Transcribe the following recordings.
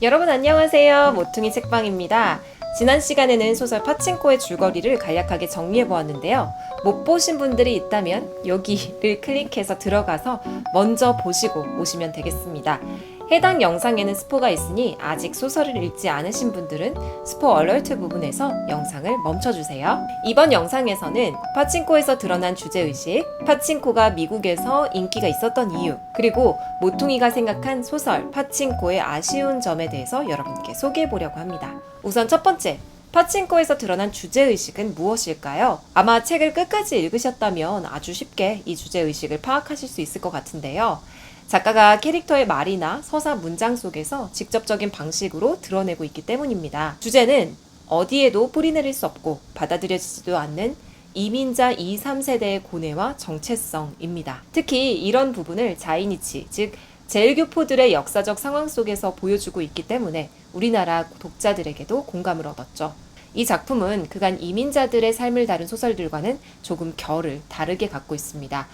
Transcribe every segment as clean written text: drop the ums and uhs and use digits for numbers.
여러분 안녕하세요. 모퉁이 책방입니다. 지난 시간에는 소설 파친코의 줄거리를 간략하게 정리해 보았는데요. 못 보신 분들이 있다면 여기를 클릭해서 들어가서 먼저 보시고 오시면 되겠습니다. 해당 영상에는 스포가 있으니 아직 소설을 읽지 않으신 분들은 스포 얼러트 부분에서 영상을 멈춰주세요. 이번 영상에서는 파친코에서 드러난 주제의식, 파친코가 미국에서 인기가 있었던 이유, 그리고 모퉁이가 생각한 소설 파친코의 아쉬운 점에 대해서 여러분께 소개해 보려고 합니다. 우선 첫 번째, 파친코에서 드러난 주제의식은 무엇일까요? 아마 책을 끝까지 읽으셨다면 아주 쉽게 이 주제의식을 파악하실 수 있을 것 같은데요. 작가가 캐릭터의 말이나 서사 문장 속에서 직접적인 방식으로 드러내고 있기 때문입니다. 주제는 어디에도 뿌리내릴 수 없고 받아들여지지도 않는 이민자 2, 3세대의 고뇌와 정체성입니다. 특히 이런 부분을 자이니치, 즉 젤교포들의 역사적 상황 속에서 보여주고 있기 때문에 우리나라 독자들에게도 공감을 얻었죠. 이 작품은 그간 이민자들의 삶을 다룬 소설들과는 조금 결을 다르게 갖고 있습니다.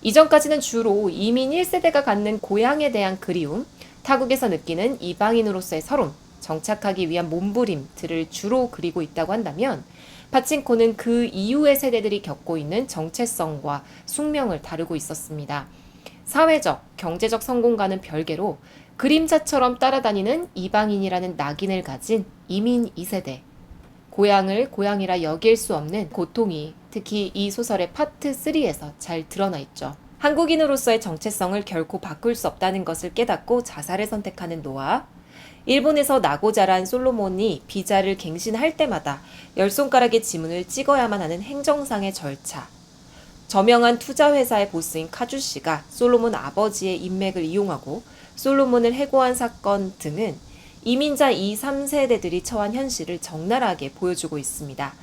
이전까지는 주로 이민 1세대가 갖는 고향에 대한 그리움, 타국에서 느끼는 이방인으로서의 서름, 정착하기 위한 몸부림들을 주로 그리고 있다고 한다면 파친코는 그 이후의 세대들이 겪고 있는 정체성과 숙명을 다루고 있었습니다. 사회적, 경제적 성공과는 별개로 그림자처럼 따라다니는 이방인이라는 낙인을 가진 이민 2세대, 고향을 고향이라 여길 수 없는 고통이 특히 이 소설의 파트 3에서 잘 드러나 있죠. 한국인으로서의 정체성을 결코 바꿀 수 없다는 것을 깨닫고 자살을 선택하는 노아, 일본에서 나고 자란 솔로몬이 비자를 갱신할 때마다 10손가락의 지문을 찍어야만 하는 행정상의 절차, 저명한 투자회사의 보스인 카주 씨가 솔로몬 아버지의 인맥을 이용하고 솔로몬을 해고한 사건 등은 이민자 2, 3세대들이 처한 현실을 적나라하게 보여주고 있습니다.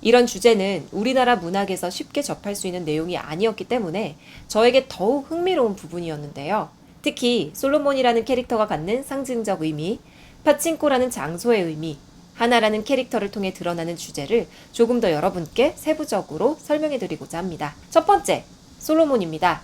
이런 주제는 우리나라 문학에서 쉽게 접할 수 있는 내용이 아니었기 때문에 저에게 더욱 흥미로운 부분이었는데요. 특히 솔로몬이라는 캐릭터가 갖는 상징적 의미, 파친코라는 장소의 의미, 하나라는 캐릭터를 통해 드러나는 주제를 조금 더 여러분께 세부적으로 설명해 드리고자 합니다. 첫 번째, 솔로몬입니다.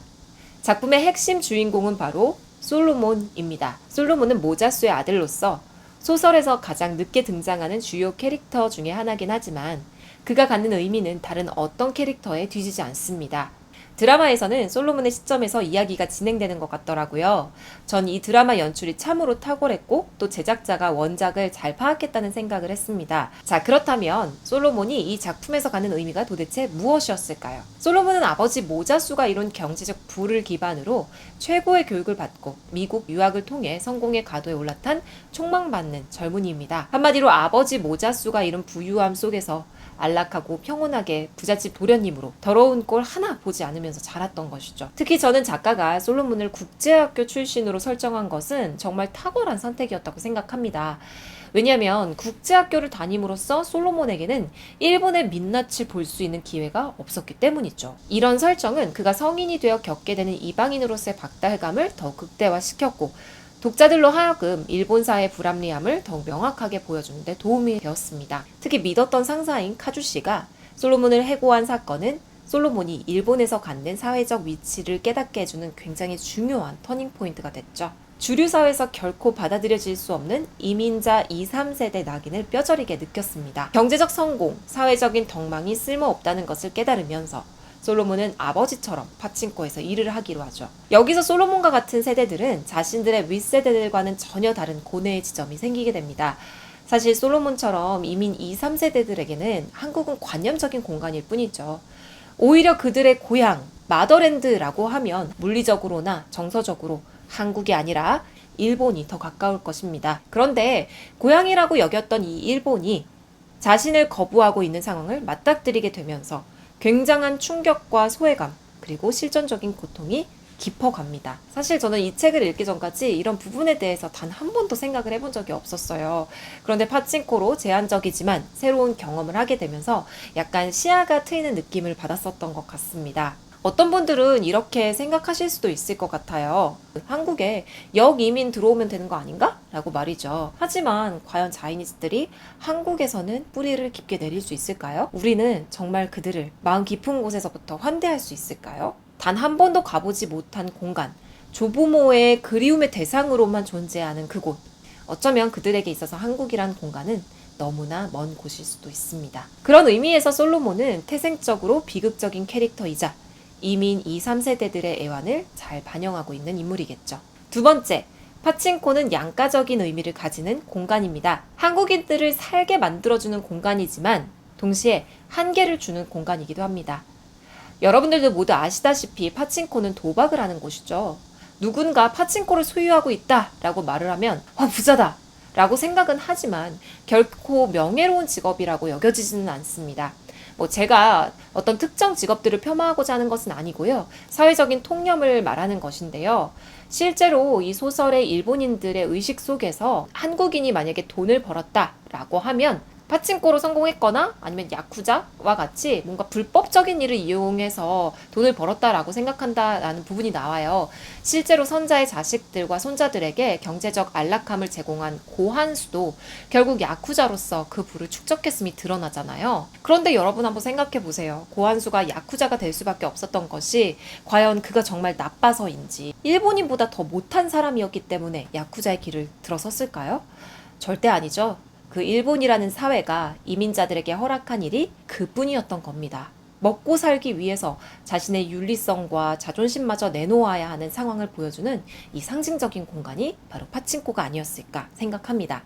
작품의 핵심 주인공은 바로 솔로몬입니다. 솔로몬은 모자수의 아들로서 소설에서 가장 늦게 등장하는 주요 캐릭터 중에 하나긴 하지만 그가 갖는 의미는 다른 어떤 캐릭터에 뒤지지 않습니다. 드라마에서는 솔로몬의 시점에서 이야기가 진행되는 것 같더라고요. 전 이 드라마 연출이 참으로 탁월했고 또 제작자가 원작을 잘 파악했다는 생각을 했습니다. 자, 그렇다면 솔로몬이 이 작품에서 갖는 의미가 도대체 무엇이었을까요? 솔로몬은 아버지 모자수가 이룬 경제적 부를 기반으로 최고의 교육을 받고 미국 유학을 통해 성공의 가도에 올라탄 촉망받는 젊은이입니다. 한마디로 아버지 모자수가 이룬 부유함 속에서 안락하고 평온하게 부잣집 도련님으로 더러운 꼴 하나 보지 않으면서 자랐던 것이죠. 특히 저는 작가가 솔로몬을 국제학교 출신으로 설정한 것은 정말 탁월한 선택이었다고 생각합니다. 왜냐하면 국제학교를 다님으로써 솔로몬에게는 일본의 민낯을 볼 수 있는 기회가 없었기 때문이죠. 이런 설정은 그가 성인이 되어 겪게 되는 이방인으로서의 박달감을 더 극대화시켰고 독자들로 하여금 일본사의 불합리함을 더욱 명확하게 보여주는 데 도움이 되었습니다. 특히 믿었던 상사인 카주 씨가 솔로몬을 해고한 사건은 솔로몬이 일본에서 갖는 사회적 위치를 깨닫게 해주는 굉장히 중요한 터닝포인트가 됐죠. 주류 사회에서 결코 받아들여질 수 없는 이민자 2, 3세대 낙인을 뼈저리게 느꼈습니다. 경제적 성공, 사회적인 덕망이 쓸모없다는 것을 깨달으면서 솔로몬은 아버지처럼 파친코에서 일을 하기로 하죠. 여기서 솔로몬과 같은 세대들은 자신들의 윗세대들과는 전혀 다른 고뇌의 지점이 생기게 됩니다. 사실 솔로몬처럼 이민 2, 3세대들에게는 한국은 관념적인 공간일 뿐이죠. 오히려 그들의 고향, 마더랜드라고 하면 물리적으로나 정서적으로 한국이 아니라 일본이 더 가까울 것입니다. 그런데 고향이라고 여겼던 이 일본이 자신을 거부하고 있는 상황을 맞닥뜨리게 되면서 굉장한 충격과 소외감 그리고 실존적인 고통이 깊어갑니다. 사실 저는 이 책을 읽기 전까지 이런 부분에 대해서 단 한 번도 생각을 해본 적이 없었어요. 그런데 파친코로 제한적이지만 새로운 경험을 하게 되면서 약간 시야가 트이는 느낌을 받았었던 것 같습니다. 어떤 분들은 이렇게 생각하실 수도 있을 것 같아요. 한국에 역이민 들어오면 되는 거 아닌가? 라고 말이죠. 하지만 과연 자이니스트들이 한국에서는 뿌리를 깊게 내릴 수 있을까요? 우리는 정말 그들을 마음 깊은 곳에서부터 환대할 수 있을까요? 단 한 번도 가보지 못한 공간, 조부모의 그리움의 대상으로만 존재하는 그곳, 어쩌면 그들에게 있어서 한국이란 공간은 너무나 먼 곳일 수도 있습니다. 그런 의미에서 솔로몬은 태생적으로 비극적인 캐릭터이자 이민 2, 3세대들의 애환을 잘 반영하고 있는 인물이겠죠. 두 번째, 파친코는 양가적인 의미를 가지는 공간입니다. 한국인들을 살게 만들어주는 공간이지만 동시에 한계를 주는 공간이기도 합니다. 여러분들도 모두 아시다시피 파친코는 도박을 하는 곳이죠. 누군가 파친코를 소유하고 있다라고 말을 하면 부자다 라고 생각은 하지만 결코 명예로운 직업이라고 여겨지지는 않습니다. 제가 어떤 특정 직업들을 폄하하고자 하는 것은 아니고요. 사회적인 통념을 말하는 것인데요. 실제로 이 소설의 일본인들의 의식 속에서 한국인이 만약에 돈을 벌었다라고 하면 파친코로 성공했거나 아니면 야쿠자와 같이 뭔가 불법적인 일을 이용해서 돈을 벌었다라고 생각한다라는 부분이 나와요. 실제로 선자의 자식들과 손자들에게 경제적 안락함을 제공한 고한수도 결국 야쿠자로서 그 부를 축적했음이 드러나잖아요. 그런데 여러분 한번 생각해 보세요. 고한수가 야쿠자가 될 수밖에 없었던 것이 과연 그가 정말 나빠서인지 일본인보다 더 못한 사람이었기 때문에 야쿠자의 길을 들어섰을까요? 절대 아니죠. 그 일본이라는 사회가 이민자들에게 허락한 일이 그뿐이었던 겁니다. 먹고 살기 위해서 자신의 윤리성과 자존심마저 내놓아야 하는 상황을 보여주는 이 상징적인 공간이 바로 파친코가 아니었을까 생각합니다.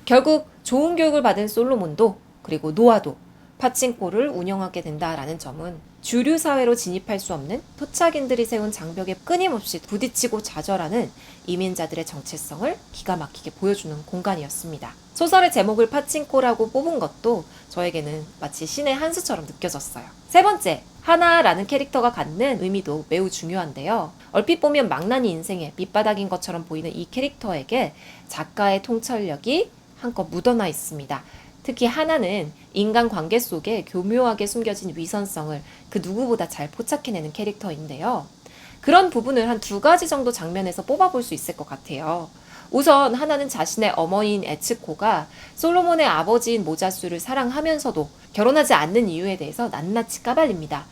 결국 좋은 교육을 받은 솔로몬도 그리고 노아도 파친코를 운영하게 된다라는 점은 주류 사회로 진입할 수 없는 토착인들이 세운 장벽에 끊임없이 부딪히고 좌절하는 이민자들의 정체성을 기가 막히게 보여주는 공간이었습니다. 소설의 제목을 파친코라고 뽑은 것도 저에게는 마치 신의 한 수처럼 느껴졌어요. 세 번째, 하나라는 캐릭터가 갖는 의미도 매우 중요한데요. 얼핏 보면 망나니 인생의 밑바닥인 것처럼 보이는 이 캐릭터에게 작가의 통찰력이 한껏 묻어나 있습니다. 특히 하나는 인간관계 속에 교묘하게 숨겨진 위선성을 그 누구보다 잘 포착해내는 캐릭터인데요. 그런 부분을 한 2가지 정도 장면에서 뽑아볼 수 있을 것 같아요. 우선 하나는 자신의 어머니인 에츠코가 솔로몬의 아버지인 모자수를 사랑하면서도 결혼하지 않는 이유에 대해서 낱낱이 까발립니다.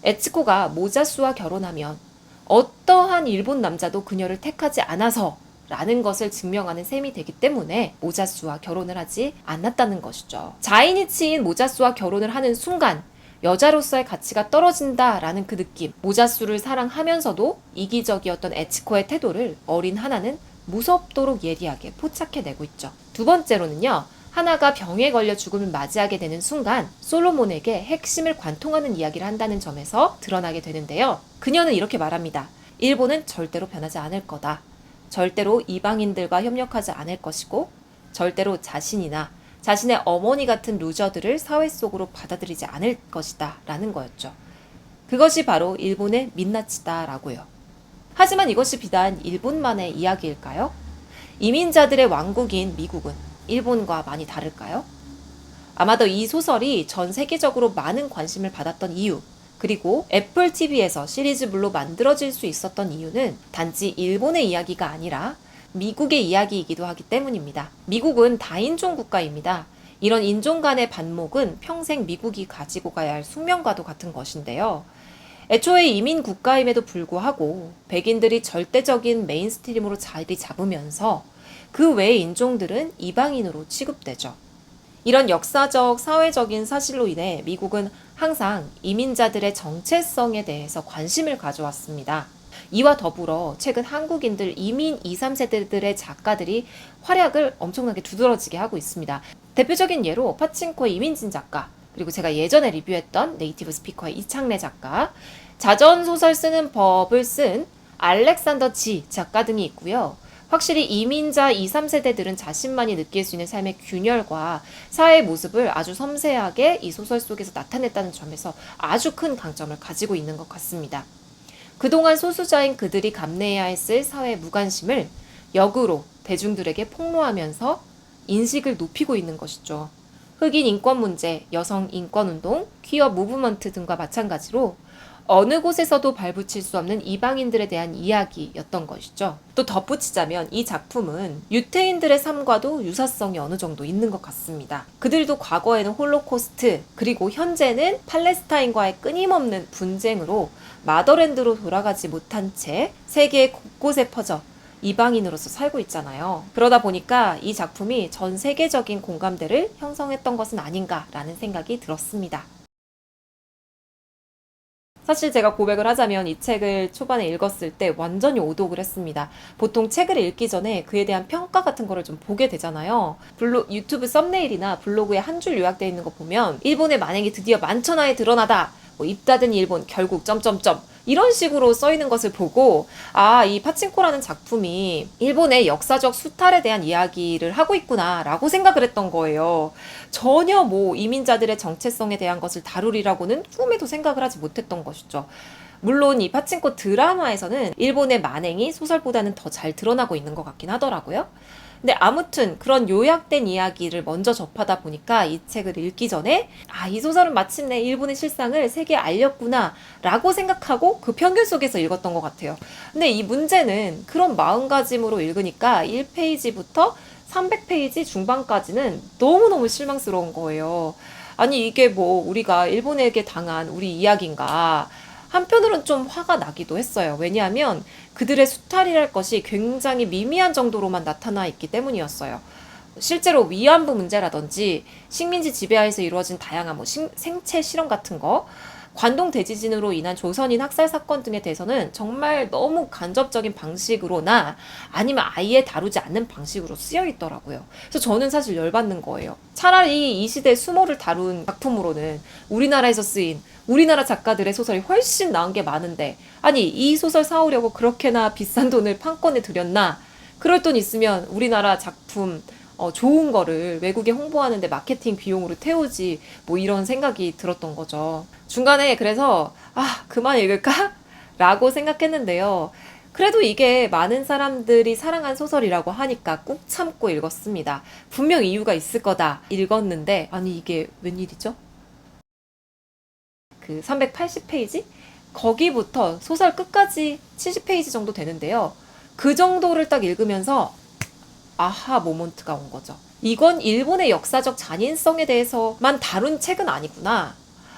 에츠코가 모자수와 결혼하면 어떠한 일본 남자도 그녀를 택하지 않아서 라는 것을 증명하는 셈이 되기 때문에 모자수와 결혼을 하지 않았다는 것이죠. 자이니치인 모자수와 결혼을 하는 순간 여자로서의 가치가 떨어진다라는 그 느낌, 모자수를 사랑하면서도 이기적이었던 에츠코의 태도를 어린 하나는 무섭도록 예리하게 포착해내고 있죠. 두 번째로는요. 하나가 병에 걸려 죽음을 맞이하게 되는 순간 솔로몬에게 핵심을 관통하는 이야기를 한다는 점에서 드러나게 되는데요. 그녀는 이렇게 말합니다. 일본은 절대로 변하지 않을 거다. 절대로 이방인들과 협력하지 않을 것이고 절대로 자신이나 자신의 어머니 같은 루저들을 사회 속으로 받아들이지 않을 것이다 라는 거였죠. 그것이 바로 일본의 민낯이다 라고요. 하지만 이것이 비단 일본만의 이야기일까요? 이민자들의 왕국인 미국은 일본과 많이 다를까요? 아마도 이 소설이 전 세계적으로 많은 관심을 받았던 이유, 그리고 애플 TV에서 시리즈물로 만들어질 수 있었던 이유는 단지 일본의 이야기가 아니라 미국의 이야기이기도 하기 때문입니다. 미국은 다인종 국가입니다. 이런 인종 간의 반목은 평생 미국이 가지고 가야 할 숙명과도 같은 것인데요. 애초에 이민 국가임에도 불구하고 백인들이 절대적인 메인스트림으로 자리 잡으면서 그 외의 인종들은 이방인으로 취급되죠. 이런 역사적, 사회적인 사실로 인해 미국은 항상 이민자들의 정체성에 대해서 관심을 가져왔습니다. 이와 더불어 최근 한국인들 이민 2, 3세대들의 작가들이 활약을 엄청나게 두드러지게 하고 있습니다. 대표적인 예로 파친코의 이민진 작가, 그리고 제가 예전에 리뷰했던 네이티브 스피커의 이창래 작가, 자전소설 쓰는 법을 쓴 알렉산더 지 작가 등이 있고요. 확실히 이민자 2, 3세대들은 자신만이 느낄 수 있는 삶의 균열과 사회의 모습을 아주 섬세하게 이 소설 속에서 나타냈다는 점에서 아주 큰 강점을 가지고 있는 것 같습니다. 그동안 소수자인 그들이 감내해야 했을 사회의 무관심을 역으로 대중들에게 폭로하면서 인식을 높이고 있는 것이죠. 흑인 인권 문제, 여성 인권 운동, 퀴어 무브먼트 등과 마찬가지로 어느 곳에서도 발붙일 수 없는 이방인들에 대한 이야기였던 것이죠. 또 덧붙이자면 이 작품은 유태인들의 삶과도 유사성이 어느 정도 있는 것 같습니다. 그들도 과거에는 홀로코스트, 그리고 현재는 팔레스타인과의 끊임없는 분쟁으로 마더랜드로 돌아가지 못한 채 세계 곳곳에 퍼져 이방인으로서 살고 있잖아요. 그러다 보니까 이 작품이 전 세계적인 공감대를 형성했던 것은 아닌가라는 생각이 들었습니다. 사실 제가 고백을 하자면 이 책을 초반에 읽었을 때 완전히 오독을 했습니다. 보통 책을 읽기 전에 그에 대한 평가 같은 거를 좀 보게 되잖아요. 유튜브 썸네일이나 블로그에 한 줄 요약되어 있는 거 보면 일본의 만행이 드디어 만천하에 드러나다. 입 닫은 일본 결국 점점점 이런 식으로 써 있는 것을 보고 이 파친코라는 작품이 일본의 역사적 수탈에 대한 이야기를 하고 있구나라고 생각을 했던 거예요. 전혀 이민자들의 정체성에 대한 것을 다루리라고는 꿈에도 생각을 하지 못했던 것이죠. 물론 이 파친코 드라마에서는 일본의 만행이 소설보다는 더 잘 드러나고 있는 것 같긴 하더라고요. 근데 아무튼 그런 요약된 이야기를 먼저 접하다 보니까 이 책을 읽기 전에 이 소설은 마침내 일본의 실상을 세계에 알렸구나 라고 생각하고 그 편견 속에서 읽었던 것 같아요. 근데 이 문제는 그런 마음가짐으로 읽으니까 1페이지부터 300페이지 중반까지는 너무너무 실망스러운 거예요. 아니 이게 우리가 일본에게 당한 우리 이야기인가. 한편으로는 좀 화가 나기도 했어요. 왜냐하면 그들의 수탈이랄 것이 굉장히 미미한 정도로만 나타나 있기 때문이었어요. 실제로 위안부 문제라든지 식민지 지배하에서 이루어진 다양한 생체 실험 같은 거, 관동 대지진으로 인한 조선인 학살 사건 등에 대해서는 정말 너무 간접적인 방식으로나 아니면 아예 다루지 않는 방식으로 쓰여 있더라고요. 그래서 저는 사실 열받는 거예요. 차라리 이 시대 수모를 다룬 작품으로는 우리나라에서 쓰인 우리나라 작가들의 소설이 훨씬 나은 게 많은데 아니 이 소설 사오려고 그렇게나 비싼 돈을 판권에 들였나? 그럴 돈 있으면 우리나라 작품 좋은 거를 외국에 홍보하는데 마케팅 비용으로 태우지 이런 생각이 들었던 거죠. 중간에 그래서 그만 읽을까? 라고 생각했는데요. 그래도 이게 많은 사람들이 사랑한 소설이라고 하니까 꾹 참고 읽었습니다. 분명 이유가 있을 거다 읽었는데 아니 이게 웬일이죠? 그 380페이지? 거기부터 소설 끝까지 70페이지 정도 되는데요. 그 정도를 딱 읽으면서 아하 모먼트가 온 거죠. 이건 일본의 역사적 잔인성에 대해서만 다룬 책은 아니구나.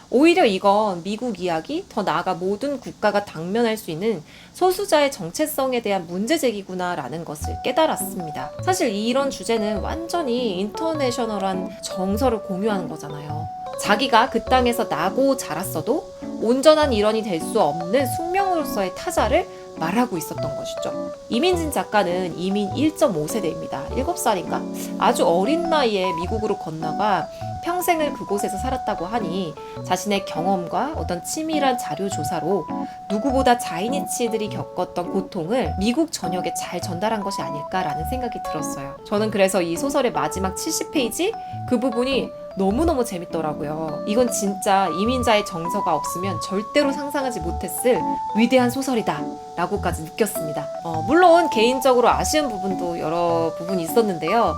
오히려 이건 미국 이야기, 더 나아가 모든 국가가 당면할 수 있는 소수자의 정체성에 대한 문제 제기구나라는 것을 깨달았습니다. 사실 이런 주제는 완전히 인터내셔널한 정서를 공유하는 거잖아요. 자기가 그 땅에서 나고 자랐어도 온전한 일원이 될 수 없는 숙명으로서의 타자를 말하고 있었던 것이죠. 이민진 작가는 이민 1.5세대입니다. 7살인가? 아주 어린 나이에 미국으로 건너가 평생을 그곳에서 살았다고 하니 자신의 경험과 어떤 치밀한 자료 조사로 누구보다 자이니치들이 겪었던 고통을 미국 전역에 잘 전달한 것이 아닐까라는 생각이 들었어요. 저는 그래서 이 소설의 마지막 70페이지 그 부분이 너무너무 재밌더라고요. 이건 진짜 이민자의 정서가 없으면 절대로 상상하지 못했을 위대한 소설이다 라고까지 느꼈습니다. 물론 개인적으로 아쉬운 부분도 여러 부분이 있었는데요.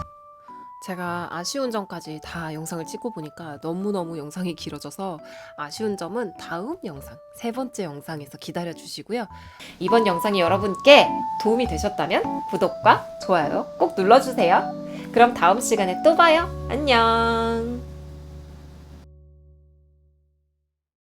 제가 아쉬운 점까지 다 영상을 찍고 보니까 너무너무 영상이 길어져서 아쉬운 점은 다음 영상, 3번째 영상에서 기다려주시고요. 이번 영상이 여러분께 도움이 되셨다면 구독과 좋아요 꼭 눌러주세요. 그럼 다음 시간에 또 봐요. 안녕.